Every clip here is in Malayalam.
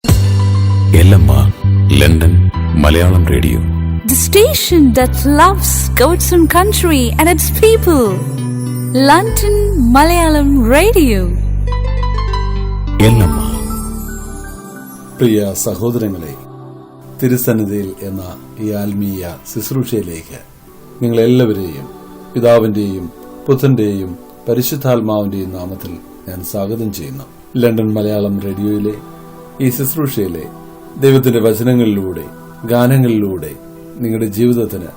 LMR London Malayalam Radio, the station that loves God's own country and its people. London Malayalam Radio. LMR. പ്രിയ സഹോദരങ്ങളെ, തിരുസന്നിധിയിൽ എന്ന ഈ ആത്മീയ ശുശ്രൂഷയിലേക്ക് നിങ്ങളെല്ലാവരെയും പിതാവിന്റെയും പുത്രന്റെയും പരിശുദ്ധാത്മാവിന്റെയും നാമത്തിൽ ഞാൻ സ്വാഗതം ചെയ്യുന്നു. ലണ്ടൻ മലയാളം റേഡിയോയിലെ ഈ ശുശ്രൂഷയിലെ ദൈവത്തിന്റെ വചനങ്ങളിലൂടെ, ഗാനങ്ങളിലൂടെ നിങ്ങളുടെ ജീവിതത്തിന്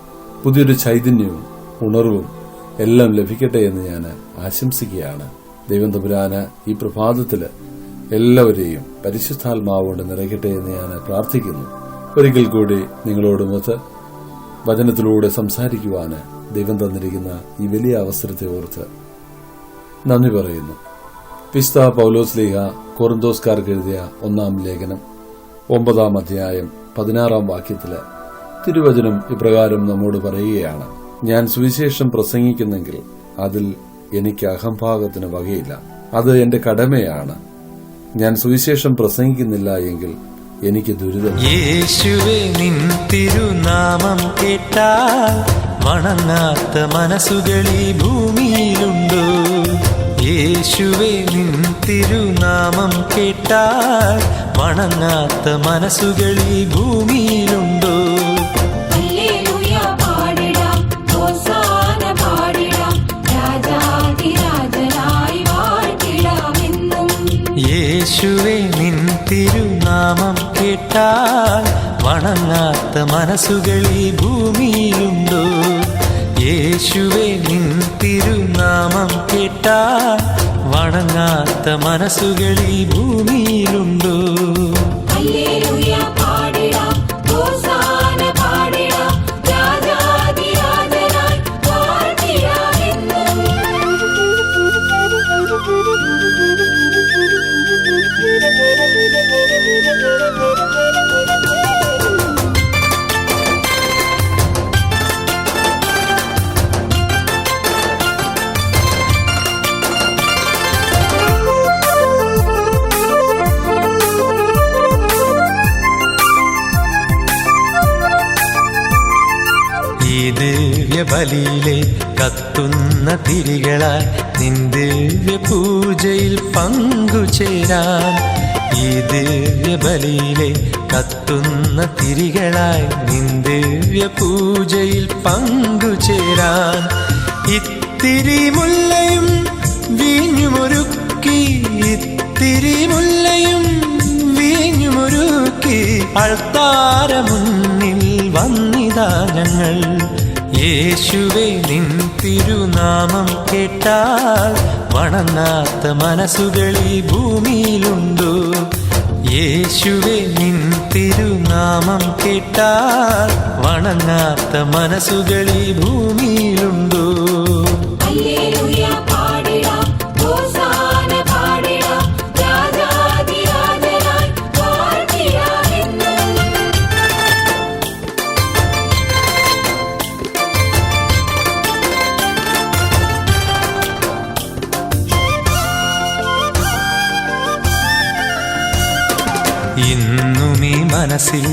പുതിയൊരു ചൈതന്യവും ഉണർവും എല്ലാം ലഭിക്കട്ടെ എന്ന് ഞാൻ ആശംസിക്കുകയാണ്. ദൈവം തമ്പുരാന് ഈ പ്രഭാതത്തില് എല്ലാവരെയും പരിശുദ്ധാത്മാവുകൊണ്ട് നിറയ്ക്കട്ടെ എന്ന് ഞാൻ പ്രാർത്ഥിക്കുന്നു. ഒരിക്കൽ കൂടി നിങ്ങളോടുമൊത്ത് വചനത്തിലൂടെ സംസാരിക്കുവാന് ദൈവം തന്നിരിക്കുന്ന ഈ വലിയ അവസരത്തെ ഓർത്ത് നന്ദി പറയുന്നു. വിശുദ്ധ പൗലോസ്ലീഹ കൊറിന്തോസ്കാർക്ക് എഴുതിയ 1-ാം ലേഖനം 9-ാം അധ്യായം 16-ാം വാക്യത്തില് തിരുവചനം ഇപ്രകാരം നമ്മോട് പറയുകയാണ്: ഞാൻ സുവിശേഷം പ്രസംഗിക്കുന്നെങ്കിൽ അതിൽ എനിക്ക് അഹംഭാവത്തിന് വകയില്ല. അത് എന്റെ കടമയാണ്. ഞാൻ സുവിശേഷം പ്രസംഗിക്കുന്നില്ല എങ്കിൽ എനിക്ക് ദുരിതം. യേശുവേ, നിൻ തിരുനാമം കേട്ടാൽ വണങ്ങാത്ത മനസ്സുകൾ ഈ ഭൂമിയിലുണ്ടോ? യേശുവേ, നിൻ തിരുനാമം കേട്ടാൽ വണങ്ങാത്ത മനസ്സുകൾ ഈ ഭൂമിയിലുണ്ടോ? യേശുവേ, നിൻ തിരുനാമം കേട്ടാൽ വണങ്ങാത്ത മനസ്സുകൾ ഈ ഭൂമിയിലുണ്ടോ? യേശുവേ, നിൻ തിരുനാമം കേട്ടാൽ വണങ്ങാത്ത മനസ്സുകൾ ഈ ഭൂമിയിലുണ്ടോ? ബലിയിലെ കത്തുന്ന തിരികളായി നിൻ ദിവ്യ പൂജയിൽ പങ്കുചേരാൻ, ഈ ദിവ്യ ബലിയിലെ കത്തുന്ന തിരികളായി നിൻ ദിവ്യ പൂജയിൽ പങ്കുചേരാൻ, ഇത്തിരി മുല്ലയും വീഞ്ഞുമൊരുക്കി, ഇത്തിരി മുല്ലയും വീഞ്ഞുമൊരുക്കി അൾത്താര മുന്നിൽ വന്നിതാ ഞങ്ങൾ. യേശുവേ, നിൻ തിരുനാമം കേട്ടാൽ വണങ്ങാത്ത മനസ്സുകൾ ഈ ഭൂമിയിലുണ്ടോ? യേശുവേ, നിൻ തിരുനാമം കേട്ടാൽ വണങ്ങാത്ത മനസ്സുകൾ ഈ ഭൂമിയിലുണ്ടോ? ഇന്നും ഈ മനസ്സിൽ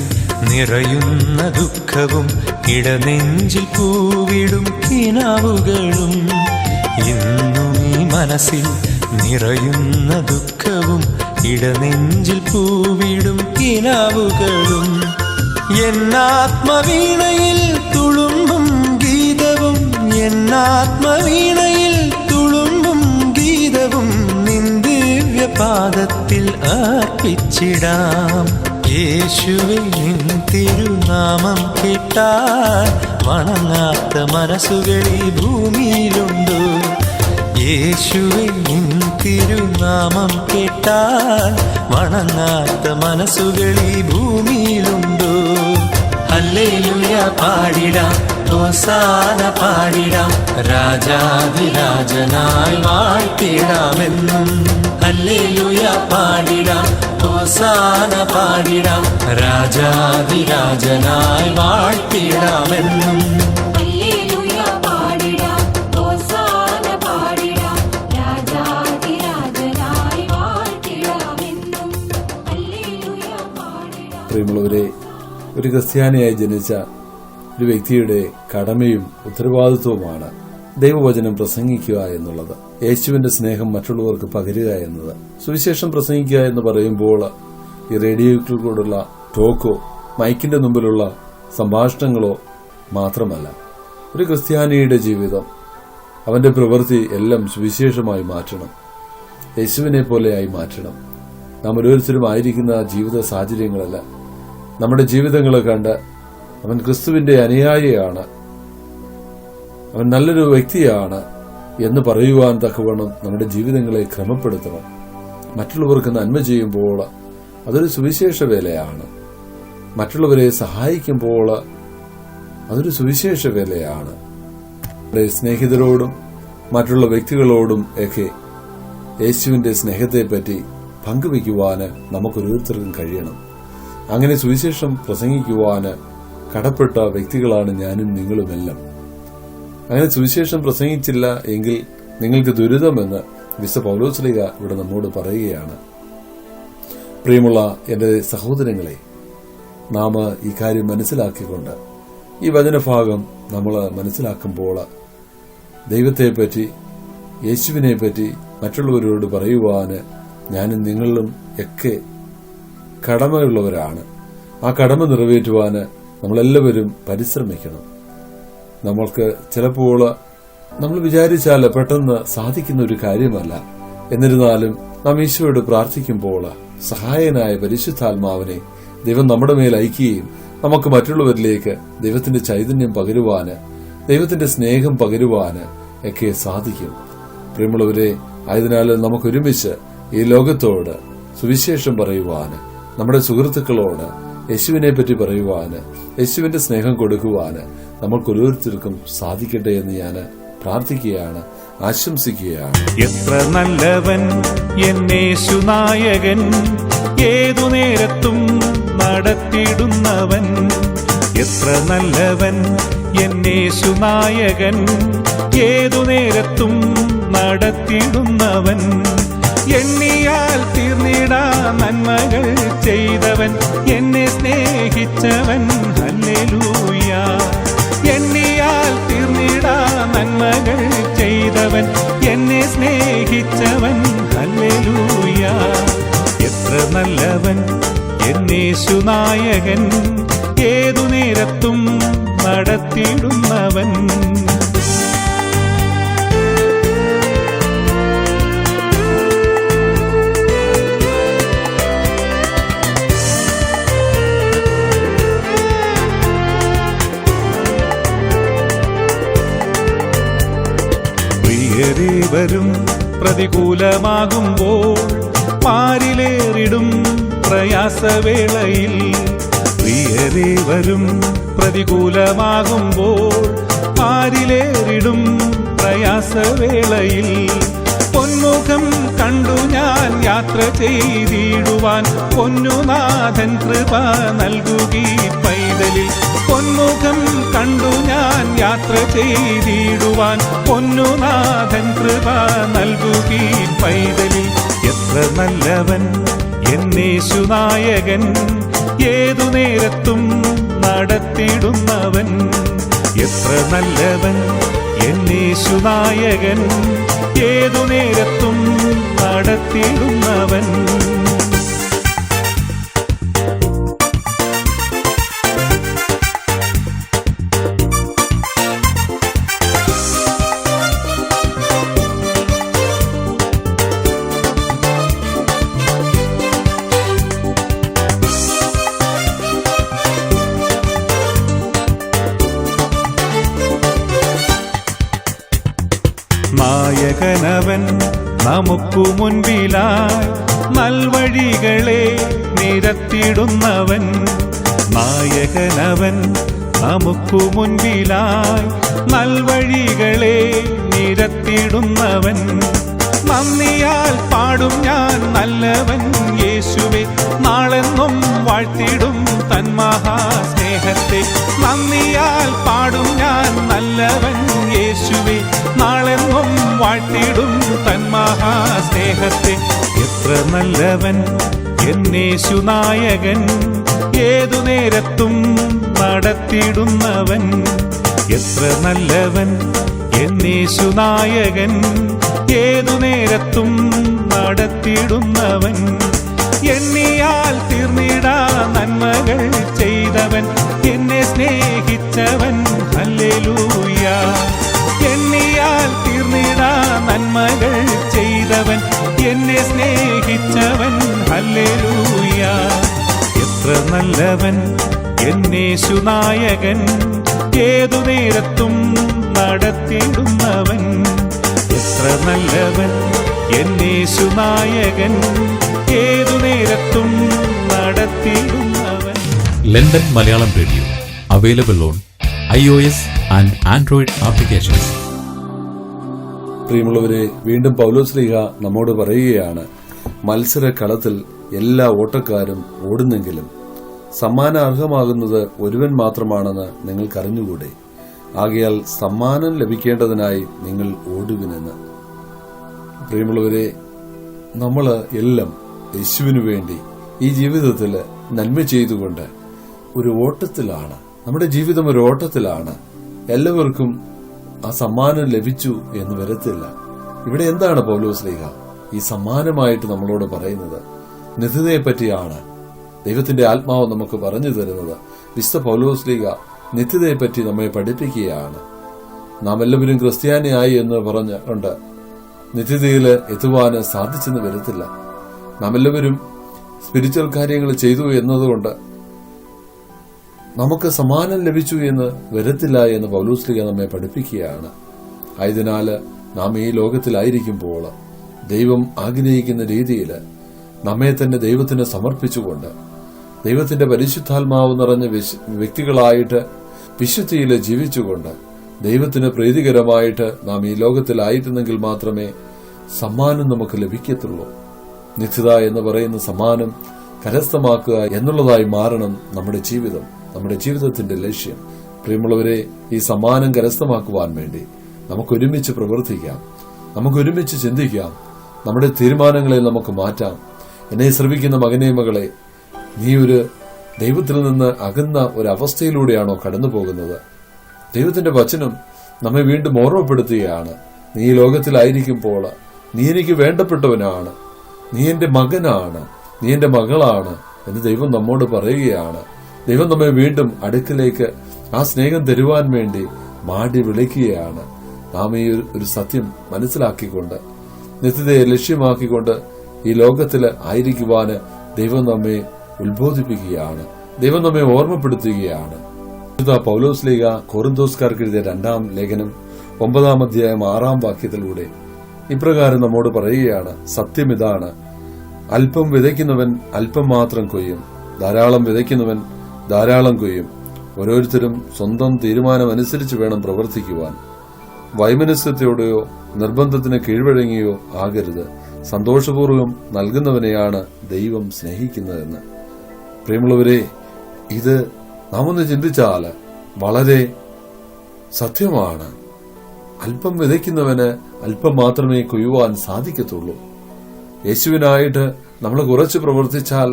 നിറയുന്ന ദുഃഖവും ഇടനെഞ്ചിൽ പൂവിടും കിനാവുകളും, ഇന്നും ഈ മനസ്സിൽ നിറയുന്ന ദുഃഖവും ഇടനെഞ്ചിൽ പൂവിടും കിനാവുകളും, എന്നാത്മവീണയിൽ തുളുമ്പും ഗീതവും, എന്നാത്മവീണയിൽ തുളുമ്പും ഗീതവും നിൻ ദിവ്യപാദത്തിൽ അർപ്പിച്ചിടാം. യേശുവേ, നിൻ തിരുനാമം കേട്ടാൽ വണങ്ങാത്ത മനസ്സുകൾ ഈ ഭൂമിയിലുണ്ടോ? യേശുവേ, നിൻ തിരുനാമം കേട്ടാൽ വണങ്ങാത്ത മനസ്സുകൾ ഈ ഭൂമിയിലുണ്ടോ? ഹല്ലേലൂയ പാടിടാം, ഹോസാന പാടിടാം, രാജാധിരാജനായി വാഴ്ത്തിടാമെന്നും. ഹല്ലേലൂയ പാടിടാം, ഹോസാന പാടിടാം, രാജാധിരാജനായി വാഴ്ത്തിടാമെന്നും. രാജാധിരാജനായി വാഴ്ത്തിടാമെന്നും. ഹല്ലേലൂയ. പ്രിയമുള്ളവരെ, ഒരു ക്രിസ്ത്യാനിയായി ജനിച്ച ഒരു വ്യക്തിയുടെ കടമയും ഉത്തരവാദിത്വവുമാണ് ദൈവവചനം പ്രസംഗിക്കുക എന്നുള്ളത്. യേശുവിന്റെ സ്നേഹം മറ്റുള്ളവർക്ക് പകരുക എന്നത്. സുവിശേഷം പ്രസംഗിക്കുക എന്ന് പറയുമ്പോൾ ഈ റേഡിയോയിലൂടെയുള്ള ടോക്കോ മൈക്കിന്റെ മുമ്പിലുള്ള സംഭാഷണങ്ങളോ മാത്രമല്ല. ഒരു ക്രിസ്ത്യാനിയുടെ ജീവിതം, അവന്റെ പ്രവൃത്തി എല്ലാം സുവിശേഷമായി മാറ്റണം, യേശുവിനെ പോലെയായി മാറ്റണം. നാം ഓരോരുത്തരും ആയിരിക്കുന്ന ജീവിത സാഹചര്യങ്ങളല്ല, നമ്മുടെ ജീവിതങ്ങളെ കണ്ട് അവൻ ക്രിസ്തുവിന്റെ അനുയായിയാണ്, അവൻ നല്ലൊരു വ്യക്തിയാണ് എന്ന് പറയുവാൻ തക്കവണ്ണം നമ്മുടെ ജീവിതങ്ങളെ ക്രമപ്പെടുത്തണം. മറ്റുള്ളവർക്ക് നന്മ ചെയ്യുമ്പോൾ അതൊരു സുവിശേഷ വേലയാണ്. മറ്റുള്ളവരെ സഹായിക്കുമ്പോൾ അതൊരു സുവിശേഷ വേലയാണ്. സ്നേഹിതരോടും മറ്റുള്ള വ്യക്തികളോടും ഒക്കെ യേശുവിന്റെ സ്നേഹത്തെപ്പറ്റി പങ്കുവയ്ക്കുവാന് നമുക്കൊരോരുത്തർക്കും കഴിയണം. അങ്ങനെ സുവിശേഷം പ്രസംഗിക്കുവാന് കടപ്പെട്ട വ്യക്തികളാണ് ഞാനും നിങ്ങളുമെല്ലാം. അങ്ങനെ സുവിശേഷം പ്രസംഗിച്ചില്ല എങ്കിൽ നിങ്ങൾക്ക് ദുരിതമെന്ന് വിശുദ്ധ പൗലോസ്ലീഹ ഇവിടെ നമ്മോട് പറയുകയാണ്. പ്രിയമുള്ള എന്റെ സഹോദരങ്ങളെ, നാം ഈ കാര്യം മനസ്സിലാക്കിക്കൊണ്ട് ഈ വചനഭാഗം നമ്മൾ മനസ്സിലാക്കുമ്പോൾ ദൈവത്തെപ്പറ്റി, യേശുവിനെപ്പറ്റി മറ്റുള്ളവരോട് പറയുവാന് ഞാനും നിങ്ങളിലും ഒക്കെ കടമയുള്ളവരാണ്. ആ കടമ നിറവേറ്റുവാന് നമ്മളെല്ലാവരും പരിശ്രമിക്കണം. നമ്മൾക്ക് ചിലപ്പോൾ നമ്മൾ വിചാരിച്ചാൽ പെട്ടെന്ന് സാധിക്കുന്ന ഒരു കാര്യമല്ല. എന്നിരുന്നാലും നാം ഈശോയോട് പ്രാർത്ഥിക്കുമ്പോൾ സഹായനായ പരിശുദ്ധാത്മാവിനെ ദൈവം നമ്മുടെ മേൽ അയക്കുകയും നമുക്ക് മറ്റുള്ളവരിലേക്ക് ദൈവത്തിന്റെ ചൈതന്യം പകരുവാന്, ദൈവത്തിന്റെ സ്നേഹം പകരുവാന് ഒക്കെ സാധിക്കും. പ്രിയമുള്ളവരെ, ആയതിനാൽ നമുക്കൊരുമിച്ച് ഈ ലോകത്തോട് സുവിശേഷം പറയുവാന്, നമ്മുടെ സുഹൃത്തുക്കളോട് യേശുവിനെ പറ്റി പറയുവാന്, യേശുവിന്റെ സ്നേഹം കൊടുക്കുവാന് നമ്മൾക്ക് ഓരോരുത്തർക്കും സാധിക്കട്ടെ എന്ന് ഞാൻ പ്രാർത്ഥിക്കുകയാണ്, ആശംസിക്കുകയാണ്. എത്ര നല്ലവൻ എന്നേശുനായകൻ, ഏതു നേരത്തും നടത്തിയിടുന്നവൻ. എത്ര നല്ലവൻ എന്നേശുനായകൻ, ഏതു നേരത്തും നടത്തിയിടുന്നവൻ. എണ്ണിയാൽ തീർന്നിടാ നന്മകൾ ചെയ്തവൻ, എന്നെ സ്നേഹിച്ചവൻ. ഹല്ലേലൂയ. എണ്ണിയാൽ തീർന്നിടാ നന്മകൾ ചെയ്തവൻ, എന്നെ സ്നേഹിച്ചവൻ. ഹല്ലേലൂയ. എത്ര നല്ലവൻ എന്നേശുനായകൻ, ഏതു നേരത്തും നടത്തിയിടുന്നവൻ. പ്രിയരേവരും പ്രതികൂലമാകുമ്പോൾ പാരിലേറിടും പ്രയാസവേളയിൽ. പ്രിയരേവരും പ്രതികൂലമാകുമ്പോൾ പാരിലേറിടും പ്രയാസവേളയിൽ. പൊന്മുഖം കണ്ടു ഞാൻ യാത്ര ചെയ്തിടുവാൻ, പൊന്നുനാഥൻ കൃപ നൽകുകീ പൈതലിൽ. പൊന്മുഖം കണ്ടു ഞാൻ യാത്ര ചെയ്തിടുവാൻ, പൊന്നുനാഥൻ കൃപ നൽകുകീ പൈതലിൽ. എത്ര നല്ലവൻ എന്നേശുനായകൻ, ഏതു നേരത്തും നടത്തിയിടുന്നവൻ. എത്ര നല്ലവൻ എന്നേശുനായകൻ, ഏതു നേരത്തും നടത്തിയിടുന്നവൻ. നായകനവൻ നമുക്കു മുൻപിലായി നൽവഴികളെ നിരത്തിടുന്നവൻ. നായകനവൻ നമുക്കു മുൻപിലായി നൽവഴികളെ നിരത്തിടുന്നവൻ. നന്ദിയാൽ പാടും ഞാൻ നല്ലവൻ യേശുവേ, നാളെന്നും വാഴ്ത്തിടും തൻ മഹാസ്നേഹത്തെ. നന്ദിയാൽ പാടും ഞാൻ നല്ലവൻ യേശുവേ, നാളെന്നും വാഴ്ത്തിടും തൻ മഹാസ്നേഹത്തെ. എത്ര നല്ലവൻ എന്നേശുനായകൻ ഏതു നേരത്തും നടത്തിയിടുന്നവൻ എത്ര നല്ലവൻ. എന്നേശുനായകൻ ഏതു നേരത്തും നടത്തിയിടുന്നവൻ എണ്ണിയാൽ തീർന്നിടാ നന്മകൾ ചെയ്തവൻ എന്നെ സ്നേഹിച്ചവൻ ഹല്ലേലൂയ. എണ്ണിയാൽ തീർന്നിടാ നന്മകൾ ചെയ്തവൻ എന്നെ സ്നേഹിച്ചവൻ ഹല്ലേലൂയ. എത്ര നല്ലവൻ എന്നേശുനായകൻ ഏതു നേരത്തും നടത്തിയിടുന്നവൻ എത്ര നല്ലവൻ. എന്നേശുനായകൻ ഏതു നേരത്തും നടത്തിയിടുന്നവൻ. London Malayalam radio available on iOS and Android applications. പ്രിയമുള്ളവരെ, വീണ്ടും പൗലോസ്ലീഹ നമ്മോട് പറയുകയാണ്, മത്സരക്കളത്തിൽ എല്ലാ ഓട്ടക്കാരും ഓടുന്നെങ്കിലും സമ്മാനം അർഹമാകുന്നത് ഒരുവൻ മാത്രമാണെന്ന് നിങ്ങൾക്കറിഞ്ഞുകൂടെ. ആകയാൽ സമ്മാനം ലഭിക്കേണ്ടതിനായി നിങ്ങൾ ഓടുവിനെന്ന്. പ്രിയമുള്ളവരെ, നമ്മൾ എല്ലാം യേശുവിനു വേണ്ടി ഈ ജീവിതത്തിൽ നന്മ ചെയ്തുകൊണ്ട് ഒരു ഓട്ടത്തിലാണ്. നമ്മുടെ ജീവിതം ഒരു ഓട്ടത്തിലാണ്. എല്ലാവർക്കും ആ സമ്മാനം ലഭിച്ചു എന്ന് വരത്തില്ല. ഇവിടെ എന്താണ് പൗലോസ്ലീഹ ഈ സമ്മാനമായിട്ട് നമ്മളോട് പറയുന്നത്? നിത്യതയെ പറ്റിയാണ് ദൈവത്തിന്റെ ആത്മാവ് നമുക്ക് പറഞ്ഞു തരുന്നത്. വിശുദ്ധ പൗലോസ്ലീഹ നിത്യതയെപ്പറ്റി നമ്മെ പഠിപ്പിക്കുകയാണ്. നാം എല്ലാവരും ക്രിസ്ത്യാനിയായി എന്ന് പറഞ്ഞുകൊണ്ട് നിത്യതയിൽ എത്തുവാന് സാധിച്ചെന്ന് വരത്തില്ല. നാം എല്ലാവരും സ്പിരിച്വൽ കാര്യങ്ങൾ ചെയ്തു എന്നതുകൊണ്ട് നമുക്ക് സമ്മാനം ലഭിച്ചു എന്ന് വരത്തില്ല എന്ന് പൗലോസ്ലീഹ നമ്മെ പഠിപ്പിക്കുകയാണ്. ആയതിനാൽ നാം ഈ ലോകത്തിലായിരിക്കുമ്പോൾ ദൈവം ആഗ്രഹിക്കുന്ന രീതിയിൽ നമ്മെ തന്നെ ദൈവത്തിന് സമർപ്പിച്ചുകൊണ്ട് ദൈവത്തിന്റെ പരിശുദ്ധാത്മാവ് നിറഞ്ഞ വ്യക്തികളായിട്ട് വിശുദ്ധിയിൽ ജീവിച്ചുകൊണ്ട് ദൈവത്തിന് പ്രീതികരമായിട്ട് നാം ഈ ലോകത്തിലായിരുന്നെങ്കിൽ മാത്രമേ സമ്മാനം നമുക്ക് ലഭിക്കത്തുള്ളൂ. നിത്യത എന്ന് പറയുന്ന സമ്മാനം കരസ്ഥമാക്കുക എന്നുള്ളതായി മാറണം നമ്മുടെ ജീവിതം, നമ്മുടെ ജീവിതത്തിന്റെ ലക്ഷ്യം. പ്രിയമുള്ളവരെ, ഈ സമ്മാനം കരസ്ഥമാക്കുവാൻ വേണ്ടി നമുക്കൊരുമിച്ച് പ്രവർത്തിക്കാം, നമുക്കൊരുമിച്ച് ചിന്തിക്കാം, നമ്മുടെ തീരുമാനങ്ങളെ നമുക്ക് മാറ്റാം. എന്നെ ശ്രമിക്കുന്ന മകനെ മകളെ, നീ ഒരു ദൈവത്തിൽ നിന്ന് അകന്ന ഒരവസ്ഥയിലൂടെയാണോ കടന്നു പോകുന്നത്? ദൈവത്തിന്റെ വചനം നമ്മെ വീണ്ടും ഓർമ്മപ്പെടുത്തുകയാണ്. നീ ഈ ലോകത്തിലായിരിക്കുമ്പോൾ നീ എനിക്ക് വേണ്ടപ്പെട്ടവനാണ്, നീ എന്റെ മകനാണ്, നീ എന്റെ മകളാണ് എന്ന് ദൈവം നമ്മോട് പറയുകയാണ്. ദൈവം നമ്മെ വീണ്ടും അടുക്കിലേക്ക് ആ സ്നേഹം തരുവാൻ വേണ്ടി മാടി വിളിക്കുകയാണ്. നാം ഈ ഒരു സത്യം മനസ്സിലാക്കിക്കൊണ്ട് നിത്യതയെ ലക്ഷ്യമാക്കിക്കൊണ്ട് ഈ ലോകത്തിൽ ആയിരിക്കുവാന് ദൈവം നമ്മെ ഉത്ബോധിപ്പിക്കുകയാണ്, ദൈവം നമ്മെ ഓർമ്മപ്പെടുത്തുകയാണ്. പൗലോസ്ലീഹ കൊറിന്തോസ്കാർക്ക് എഴുതിയ 2-ാം ലേഖനം 9-ാം അധ്യായം 6-ാം വാക്യത്തിലൂടെ ഇപ്രകാരം നമ്മോട് പറയുകയാണ്, സത്യം ഇതാണ്, അല്പം വിതയ്ക്കുന്നവൻ അല്പം മാത്രം കൊയ്യും, ധാരാളം വിതയ്ക്കുന്നവൻ ധാരാളം കൊയ്യും. ഓരോരുത്തരും സ്വന്തം തീരുമാനമനുസരിച്ച് വേണം പ്രവർത്തിക്കുവാൻ. വൈമനസ്യത്തോടെയോ നിർബന്ധത്തിന് കീഴ്വഴങ്ങിയോ ആകരുത്. സന്തോഷപൂർവ്വം നൽകുന്നവനെയാണ് ദൈവം സ്നേഹിക്കുന്നതെന്ന്. പ്രിയമുള്ളവരെ, ഇത് നാം ഒന്ന് ചിന്തിച്ചാൽ വളരെ സത്യമാണ്. അല്പം വിതയ്ക്കുന്നവന് അല്പം മാത്രമേ കൊയ്യുവാൻ സാധിക്കത്തുള്ളൂ. യേശുവിനായിട്ട് നമ്മൾ കുറച്ച് പ്രവർത്തിച്ചാൽ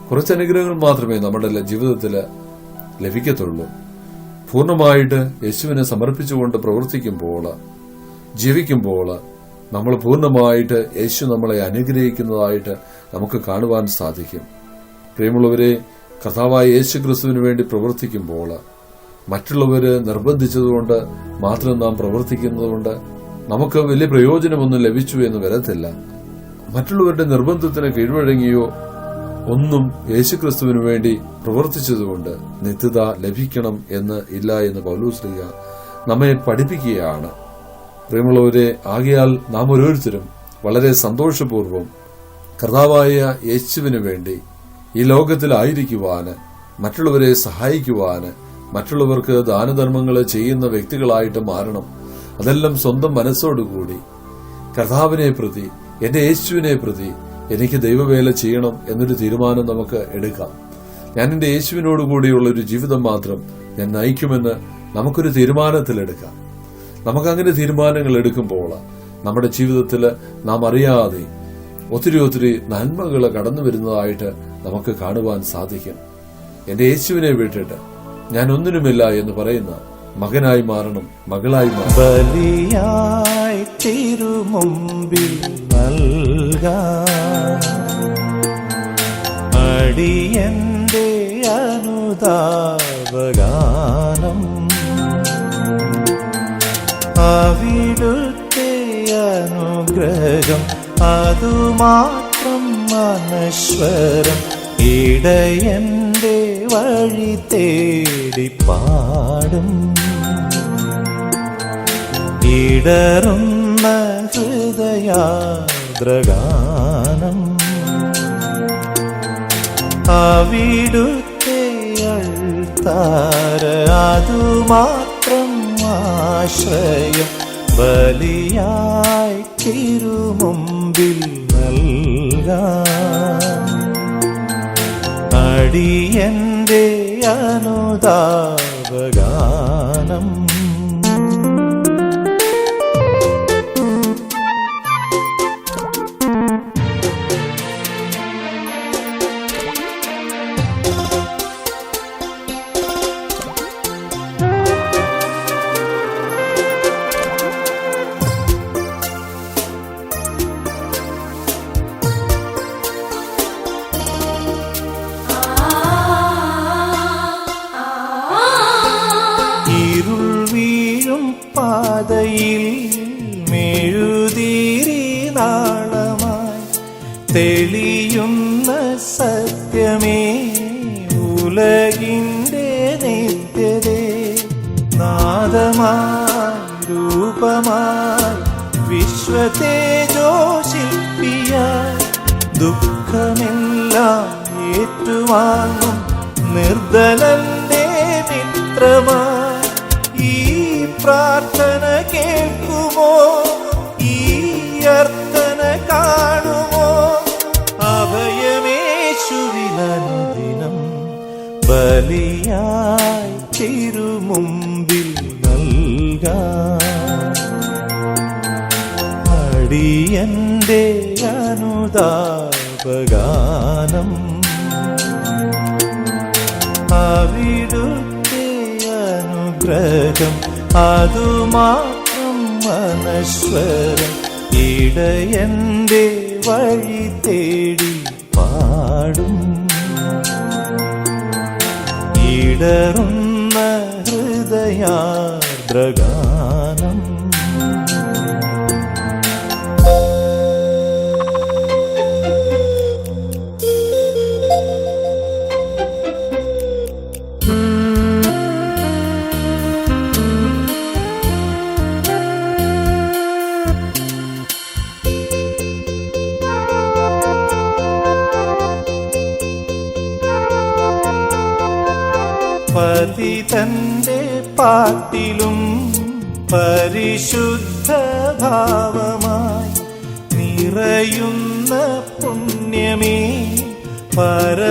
കുറച്ച് അനുഗ്രഹങ്ങൾ മാത്രമേ നമ്മുടെ ജീവിതത്തിൽ ലഭിക്കത്തുള്ളൂ. പൂർണ്ണമായിട്ട് യേശുവിനെ സമർപ്പിച്ചുകൊണ്ട് പ്രവർത്തിക്കുമ്പോൾ, ജീവിക്കുമ്പോൾ നമ്മൾ പൂർണ്ണമായിട്ട് യേശു നമ്മളെ അനുഗ്രഹിക്കുന്നതായിട്ട് നമുക്ക് കാണുവാൻ സാധിക്കും. പ്രിയമുള്ളവരെ, കർത്താവായ യേശു ക്രിസ്തുവിന് വേണ്ടി പ്രവർത്തിക്കുമ്പോൾ മറ്റുള്ളവര് നിർബന്ധിച്ചതുകൊണ്ട് മാത്രം നാം പ്രവർത്തിക്കുന്നതുകൊണ്ട് നമുക്ക് വലിയ പ്രയോജനമൊന്നും ലഭിച്ചു എന്ന് വരത്തില്ല. മറ്റുള്ളവരുടെ നിർബന്ധത്തിന് കീഴ്വഴങ്ങിയോ ഒന്നും യേശുക്രിസ്തുവിനു വേണ്ടി പ്രവർത്തിച്ചതുകൊണ്ട് നിത്യത ലഭിക്കണം എന്ന് ഇല്ല എന്ന് പൗലോസ്ലീഹ നമ്മെ പഠിപ്പിക്കുകയാണ്. പ്രിയമുള്ളവരെ, ആകയാൽ നാം ഓരോരുത്തരും വളരെ സന്തോഷപൂർവ്വം കർത്താവായ യേശുവിനു വേണ്ടി ഈ ലോകത്തിലായിരിക്കുവാന്, മറ്റുള്ളവരെ സഹായിക്കുവാന്, മറ്റുള്ളവർക്ക് ദാനധർമ്മങ്ങൾ ചെയ്യുന്ന വ്യക്തികളായിട്ട് മാറണം. അതെല്ലാം സ്വന്തം മനസ്സോടുകൂടി കർത്താവിനെ പ്രതി, എന്റെ യേശുവിനെ പ്രതി എനിക്ക് ദൈവവേല ചെയ്യണം എന്നൊരു തീരുമാനം നമുക്ക് എടുക്കാം. ഞാൻ എന്റെ യേശുവിനോടുകൂടിയുള്ള ഒരു ജീവിതം മാത്രം ഞാൻ നയിക്കുമെന്ന് നമുക്കൊരു തീരുമാനത്തിലെടുക്കാം. നമുക്കങ്ങനെ തീരുമാനങ്ങൾ എടുക്കുമ്പോൾ നമ്മുടെ ജീവിതത്തിൽ നാം അറിയാതെ ഒത്തിരി നന്മകൾ കടന്നു വരുന്നതായിട്ട് നമുക്ക് കാണുവാൻ സാധിക്കും. എന്റെ യേശുവിനെ വിട്ടിട്ട് ഞാൻ ഒന്നിനുമില്ല എന്ന് പറയുന്ന മകനായി മാറണം, മകളായി മാറണം. ബലിയായി തിരുമുമ്പിൽ നൽകാൻ അടിയന്റെ അനുതാപഗാനം അവിടുത്തെ അനുഗ്രഹം അതുമാത്രം അനശ്വരം ഇടയന്റെ വഴി തേടി പാടും ഇടറുന്ന ഹൃദയാദ്രഗാനം അവിടുത്തെ അൾത്താര അതുമാത്രം ആശ്രയം ബലിയായി തിരുമുമ്പിൽ നൽകാൻ അടിയന്റെ അനുതാപഗാനം പാതയിൽ മെഴുതിരി നാളമായി തെളിയുന്ന സത്യമേ ഉലകിൻ്റെ നിത്യതേ നാദമായി രൂപമായി വിശ്വതേജോശില്പിയായി ദുഃഖമെല്ലാം ഏറ്റുവാങ്ങും നിർദ്ദലന്റെ മിത്രമായി പ്രാർത്ഥന കേൾക്കുമോ ഈ അർത്ഥന കാണുമോ അഭയമേശുവിലനുദിനം ബലിയായി തിരുമുമ്പിൽ നൽകാൻ അടിയന്റെ അനുതാപഗാനം അവിടുത്തെ അനുഗ്രഹം അതുമാത്രം അനശ്വരം ഇടയന്റെ വഴി തേടി പാടും ഇടറുന്ന ഹൃദയാദ്രഗാനം പതിതന്റെ പാട്ടിലും പരിശുദ്ധ ഭാവമായി നിറയുന്ന പുണ്യമേ പരമദയാനിധേ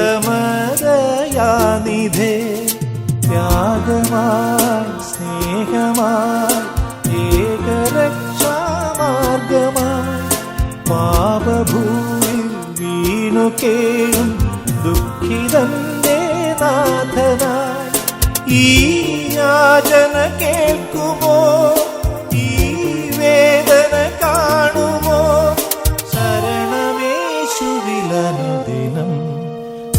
ത്യാഗമായി സ്നേഹമായി ഏകരക്ഷാമാർഗമായി പാപഭൂമിൽ വീണു കേഴും ദുഃഖിതന്റെ നാഥനായി ഈ യാചന കേൾക്കുമോ ഈ വേദന കാണുമോ ശരണമേശുവിലനുദിനം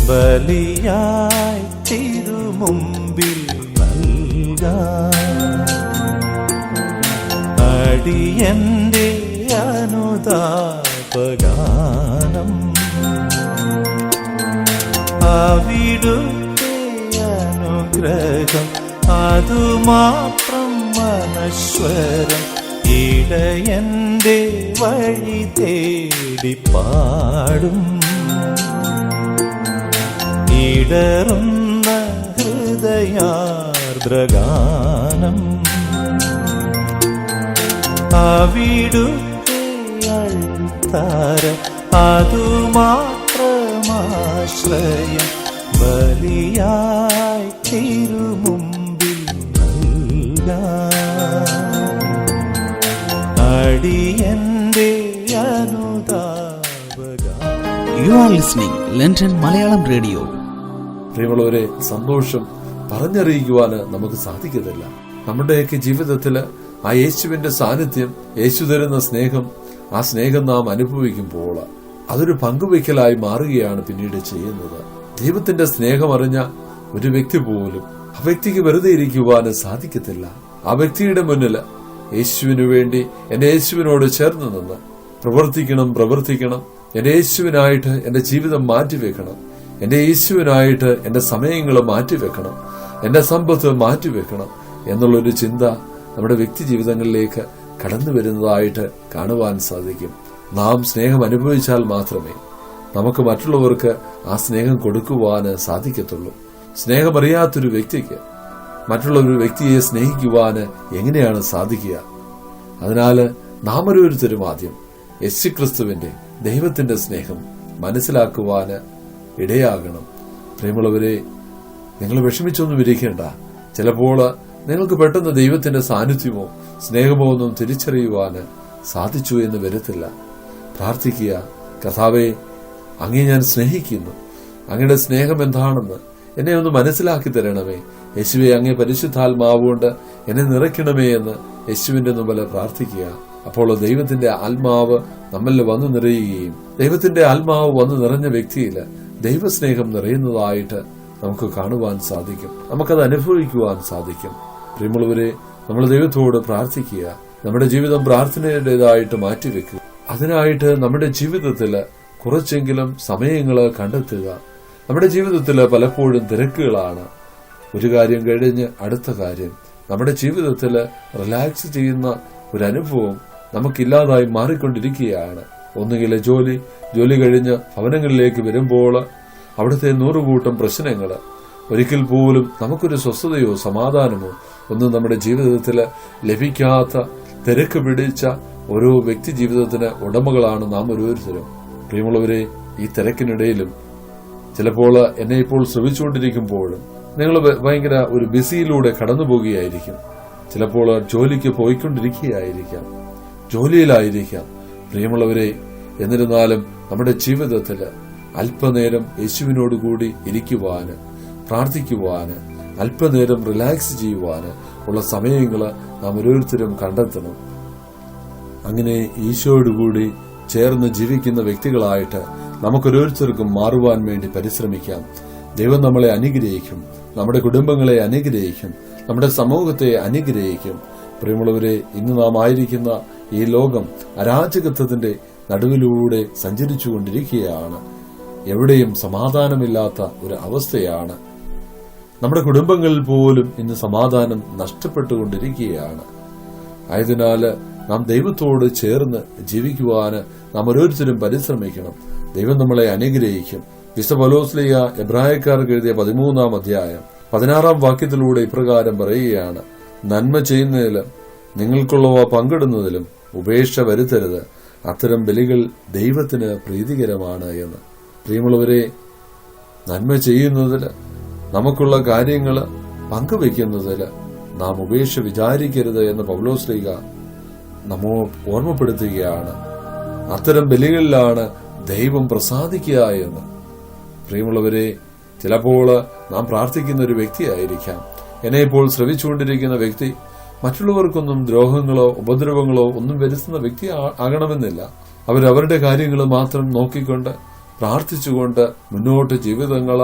ബലിയായി തിരുമുമ്പിൽ നൽകാൻ അടിയന്റെ അനുതാപഗാനം അവിടുത്തെ അനുഗ്രഹം അതുമാത്രം അനശ്വരം ഇടയന്റെ വഴി തേടി പാടും ഇടറുന്ന ഹൃദയാർദ്രഗാനം അവിടുത്തെ അൾത്താര അതുമാത്രമാശ്രയം ബലിയായി തിരുമുമ്പിൽ നൽകാൻ അടിയന്റെ അനുതാപ You are listening London Malayalam Radio. പ്രിയമുള്ളവരെ, സന്തോഷം പറഞ്ഞറിയിക്കുവാന് നമുക്ക് സാധിക്കത്തില്ല. നമ്മുടെയൊക്കെ ജീവിതത്തില് ആ യേശുവിന്റെ സാന്നിധ്യം, യേശു തരുന്ന സ്നേഹം, ആ സ്നേഹം നാം അനുഭവിക്കുമ്പോൾ അതൊരു പങ്കുവയ്ക്കലായി മാറുകയാണ് പിന്നീട് ചെയ്യുന്നത്. ദൈവത്തിന്റെ സ്നേഹം അറിഞ്ഞ ഒരു വ്യക്തി പോലും ആ വ്യക്തിക്ക് വെറുതെ ഇരിക്കുവാന് സാധിക്കത്തില്ല. ആ വ്യക്തിയുടെ മുന്നിൽ യേശുവിനു വേണ്ടി എന്റെ യേശുവിനോട് ചേർന്ന് നിന്ന് പ്രവർത്തിക്കണം. എന്റെ യേശുവിനായിട്ട് എന്റെ ജീവിതം മാറ്റിവെക്കണം. എന്റെ യേശുവിനായിട്ട് എന്റെ സമയങ്ങൾ മാറ്റിവെക്കണം. എന്റെ സമ്പത്ത് മാറ്റിവെക്കണം എന്നുള്ളൊരു ചിന്ത നമ്മുടെ വ്യക്തി ജീവിതങ്ങളിലേക്ക് കടന്നു വരുന്നതായിട്ട് കാണുവാൻ സാധിക്കും. നാം സ്നേഹം അനുഭവിച്ചാൽ മാത്രമേ നമുക്ക് മറ്റുള്ളവർക്ക് ആ സ്നേഹം കൊടുക്കുവാന് സാധിക്കത്തുള്ളൂ. സ്നേഹമറിയാത്തൊരു വ്യക്തിക്ക് മറ്റുള്ള ഒരു വ്യക്തിയെ സ്നേഹിക്കുവാന് എങ്ങനെയാണ് സാധിക്കുക? അതിനാൽ നാം ഓരോരുത്തരും ആദ്യം യേശുക്രിസ്തുവിന്റെ ദൈവത്തിന്റെ സ്നേഹം മനസ്സിലാക്കുവാന് ഇടയാകണം. പ്രിയമുള്ളവരെ, നിങ്ങൾ വിഷമിച്ചൊന്നും ഇരിക്കേണ്ട. ചിലപ്പോൾ നിങ്ങൾക്ക് പെട്ടെന്ന് ദൈവത്തിന്റെ സാന്നിധ്യമോ സ്നേഹമോ ഒന്നും തിരിച്ചറിയുവാന് സാധിച്ചു എന്ന് വരത്തില്ല. പ്രാർത്ഥിക്കുക, കർത്താവേ, അങ്ങേ ഞാൻ സ്നേഹിക്കുന്നു. അങ്ങയുടെ സ്നേഹം എന്താണെന്ന് എന്നെ ഒന്ന് മനസ്സിലാക്കി തരണമേ. യേശുവെ, അങ്ങേ പരിശുദ്ധാത്മാവുകൊണ്ട് എന്നെ നിറയ്ക്കണമേ എന്ന് യേശുവിന്റെ മുമ്പിൽ പ്രാർത്ഥിക്കുക. അപ്പോൾ ദൈവത്തിന്റെ ആത്മാവ് നമ്മളിൽ വന്നു നിറയുകയും ദൈവത്തിന്റെ ആത്മാവ് വന്നു നിറഞ്ഞ വ്യക്തിയിൽ ദൈവസ്നേഹം നിറയുന്നതായിട്ട് നമുക്ക് കാണുവാൻ സാധിക്കും. നമുക്കത് അനുഭവിക്കുവാൻ സാധിക്കും. പ്രിയമുള്ളവരെ, നമ്മൾ ദൈവത്തോട് പ്രാർത്ഥിക്കുക. നമ്മുടെ ജീവിതം പ്രാർത്ഥനയുടേതായിട്ട് മാറ്റിവെക്കുക. അതിനായിട്ട് നമ്മുടെ ജീവിതത്തിൽ കുറച്ചെങ്കിലും സമയങ്ങൾ കണ്ടെത്തുക. നമ്മുടെ ജീവിതത്തിൽ പലപ്പോഴും തിരക്കുകളാണ്. ഒരു കാര്യം കഴിഞ്ഞ് അടുത്ത കാര്യം. നമ്മുടെ ജീവിതത്തിൽ റിലാക്സ് ചെയ്യുന്ന ഒരു അനുഭവം നമുക്കില്ലാതായി മാറിക്കൊണ്ടിരിക്കുകയാണ്. ഒന്നുകിൽ ജോലി കഴിഞ്ഞ് ഭവനങ്ങളിലേക്ക് വരുമ്പോൾ അവിടുത്തെ 100 കൂട്ടം പ്രശ്നങ്ങൾ, ഒരിക്കൽ പോലും നമുക്കൊരു സ്വസ്ഥതയോ സമാധാനമോ ഒന്നും നമ്മുടെ ജീവിതത്തിൽ ലഭിക്കാത്ത തിരക്ക് പിടിച്ച ഓരോ വ്യക്തി ജീവിതത്തിന് ഉടമകളാണ് നാം ഓരോരുത്തരും. പ്രിയമുള്ളവരെ, ഈ തിരക്കിനിടയിലും ചിലപ്പോൾ എന്നെ ഇപ്പോൾ ശ്രമിച്ചുകൊണ്ടിരിക്കുമ്പോഴും നിങ്ങൾ ഭയങ്കര ഒരു ബിസിയിലൂടെ കടന്നു പോകുകയായിരിക്കും. ചിലപ്പോൾ ജോലിക്ക് പോയിക്കൊണ്ടിരിക്കുകയായിരിക്കാം, ജോലിയിലായിരിക്കാം. പ്രിയമുള്ളവരെ, എന്നിരുന്നാലും നമ്മുടെ ജീവിതത്തിൽ അല്പനേരം യേശുവിനോടുകൂടി ഇരിക്കുവാന്, പ്രാർത്ഥിക്കുവാന്, അല്പനേരം റിലാക്സ് ചെയ്യുവാന് ഉള്ള സമയങ്ങൾ നാം ഓരോരുത്തരും കണ്ടെത്തണം. അങ്ങനെ ഈശോയോടുകൂടി ചേർന്ന് ജീവിക്കുന്ന വ്യക്തികളായിട്ട് നമുക്കോരോരുത്തർക്കും മാറുവാൻ വേണ്ടി പരിശ്രമിക്കാം. ദൈവം നമ്മളെ അനുഗ്രഹിക്കും, നമ്മുടെ കുടുംബങ്ങളെ അനുഗ്രഹിക്കും, നമ്മുടെ സമൂഹത്തെ അനുഗ്രഹിക്കും. പ്രിയമുള്ളവരെ, ഇന്ന് നാം ആയിരിക്കുന്ന ഈ ലോകം അരാജകത്വത്തിന്റെ നടുവിലൂടെ സഞ്ചരിച്ചുകൊണ്ടിരിക്കുകയാണ്. എവിടെയും സമാധാനമില്ലാത്ത ഒരു അവസ്ഥയാണ്. നമ്മുടെ കുടുംബങ്ങളിൽ പോലും ഇന്ന് സമാധാനം നഷ്ടപ്പെട്ടുകൊണ്ടിരിക്കുകയാണ്. ആയതിനാൽ നാം ദൈവത്തോട് ചേർന്ന് ജീവിക്കുവാന് നാം ഓരോരുത്തരും പരിശ്രമിക്കണം. ദൈവം നമ്മളെ അനുഗ്രഹിക്കും. വിശുദ്ധ പൗലോസ്ലീഹ എബ്രായക്കാർക്ക് എഴുതിയ 13-ാം അധ്യായം 16-ാം വാക്യത്തിലൂടെ ഇപ്രകാരം പറയുകയാണ്: നന്മ ചെയ്യുന്നതിലും നിങ്ങൾക്കുള്ളവ പങ്കിടുന്നതിലും ഉപേക്ഷ വരുത്തരുത്. അത്തരം ബലികൾ ദൈവത്തിന് പ്രീതികരമാണ് എന്ന്. പ്രിയമുള്ളവരെ, നന്മ ചെയ്യുന്നതിൽ, നമുക്കുള്ള കാര്യങ്ങൾ പങ്കുവെക്കുന്നതിൽ നാം ഉപേക്ഷ വിചാരിക്കരുത് എന്ന് പൗലോസ്ലീഹ നമ്മെ ഓർമ്മപ്പെടുത്തുകയാണ്. അത്തരം ബലികളിലാണ് ദൈവം പ്രസാദിക്കുക എന്ന്. പ്രിയമുള്ളവരെ, ചിലപ്പോൾ നാം പ്രാർത്ഥിക്കുന്ന ഒരു വ്യക്തിയായിരിക്കാം. എന്നെ ഇപ്പോൾ ശ്രവിച്ചുകൊണ്ടിരിക്കുന്ന വ്യക്തി മറ്റുള്ളവർക്കൊന്നും ദ്രോഹങ്ങളോ ഉപദ്രവങ്ങളോ ഒന്നും വരുത്തുന്ന വ്യക്തി ആകണമെന്നില്ല. അവരവരുടെ കാര്യങ്ങൾ മാത്രം നോക്കിക്കൊണ്ട് പ്രാർത്ഥിച്ചുകൊണ്ട് മുന്നോട്ട് ജീവിതങ്ങൾ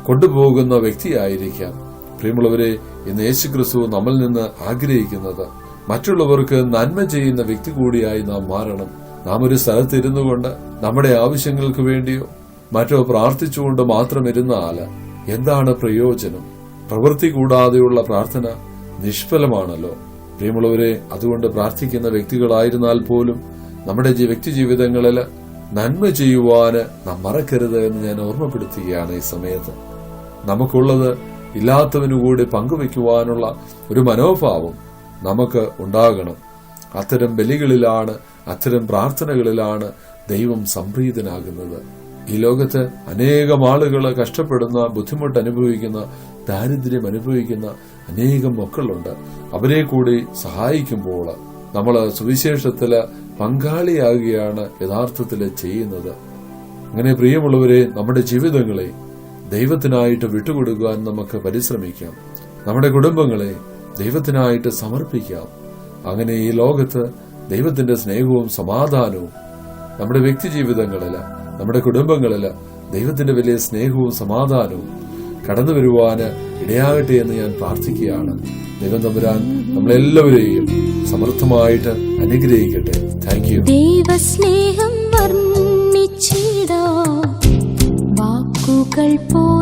കൊണ്ടുപോകുന്ന വ്യക്തിയായിരിക്കാം. പ്രിയമുള്ളവരെ, ഇന്ന് യേശുക്രിസ്തു നമ്മിൽ നിന്ന് ആഗ്രഹിക്കുന്നത് മറ്റുള്ളവർക്ക് നന്മ ചെയ്യുന്ന വ്യക്തി കൂടിയായി നാം മാറണം. നാം ഒരു സ്ഥലത്തിരുന്നു കൊണ്ട് നമ്മുടെ ആവശ്യങ്ങൾക്ക് വേണ്ടിയോ മറ്റോ പ്രാർത്ഥിച്ചുകൊണ്ട് മാത്രം ഇരുന്നാൽ എന്താണ് പ്രയോജനം? പ്രവൃത്തി കൂടാതെയുള്ള പ്രാർത്ഥന നിഷ്ഫലമാണല്ലോ. പ്രിയമുള്ളവരെ, അതുകൊണ്ട് പ്രാർത്ഥിക്കുന്ന വ്യക്തികളായിരുന്നാൽ പോലും നമ്മുടെ വ്യക്തി ജീവിതങ്ങളിൽ നന്മ ചെയ്യുവാന് നാം മറക്കരുത് എന്ന് ഞാൻ ഓർമ്മപ്പെടുത്തുകയാണ്. ഈ സമയത്ത് നമുക്കുള്ളത് ഇല്ലാത്തവനുകൂടി പങ്കുവെക്കുവാനുള്ള ഒരു മനോഭാവം നമുക്ക് ഉണ്ടാകണം. അത്തരം ബലികളിലാണ്, അത്തരം പ്രാർത്ഥനകളിലാണ് ദൈവം സംപ്രീതനാകുന്നത്. ഈ ലോകത്ത് അനേകം ആളുകൾ കഷ്ടപ്പെടുന്ന, ബുദ്ധിമുട്ട് അനുഭവിക്കുന്ന, ദാരിദ്ര്യം അനുഭവിക്കുന്ന അനേകം മക്കളുണ്ട്. അവരെ കൂടി സഹായിക്കുമ്പോൾ നമ്മൾ സുവിശേഷത്തില് പങ്കാളിയാകുകയാണ് യഥാർത്ഥത്തിൽ ചെയ്യുന്നത്. അങ്ങനെ പ്രിയമുള്ളവരെ, നമ്മുടെ ജീവിതങ്ങളെ ദൈവത്തിനായിട്ട് വിട്ടുകൊടുക്കുവാൻ നമുക്ക് പരിശ്രമിക്കാം. നമ്മുടെ കുടുംബങ്ങളെ ദൈവത്തിനായിട്ട് സമർപ്പിക്കാം. അങ്ങനെ ഈ ലോകത്ത് ദൈവത്തിന്റെ സ്നേഹവും സമാധാനവും നമ്മുടെ വ്യക്തി ജീവിതങ്ങളിൽ, നമ്മുടെ കുടുംബങ്ങളിൽ ദൈവത്തിന്റെ വലിയ സ്നേഹവും സമാധാനവും കടന്നു വരുവാന് ഇടയാകട്ടെ എന്ന് ഞാൻ പ്രാർത്ഥിക്കുകയാണ്. ദൈവം തമ്പുരാൻ നമ്മളെല്ലാവരെയും സമൃദ്ധമായിട്ട് അനുഗ്രഹിക്കട്ടെ. Thank you. ദൈവസ്നേഹം വർണ്ണിച്ചിടാ വാക്കുകൾ പോ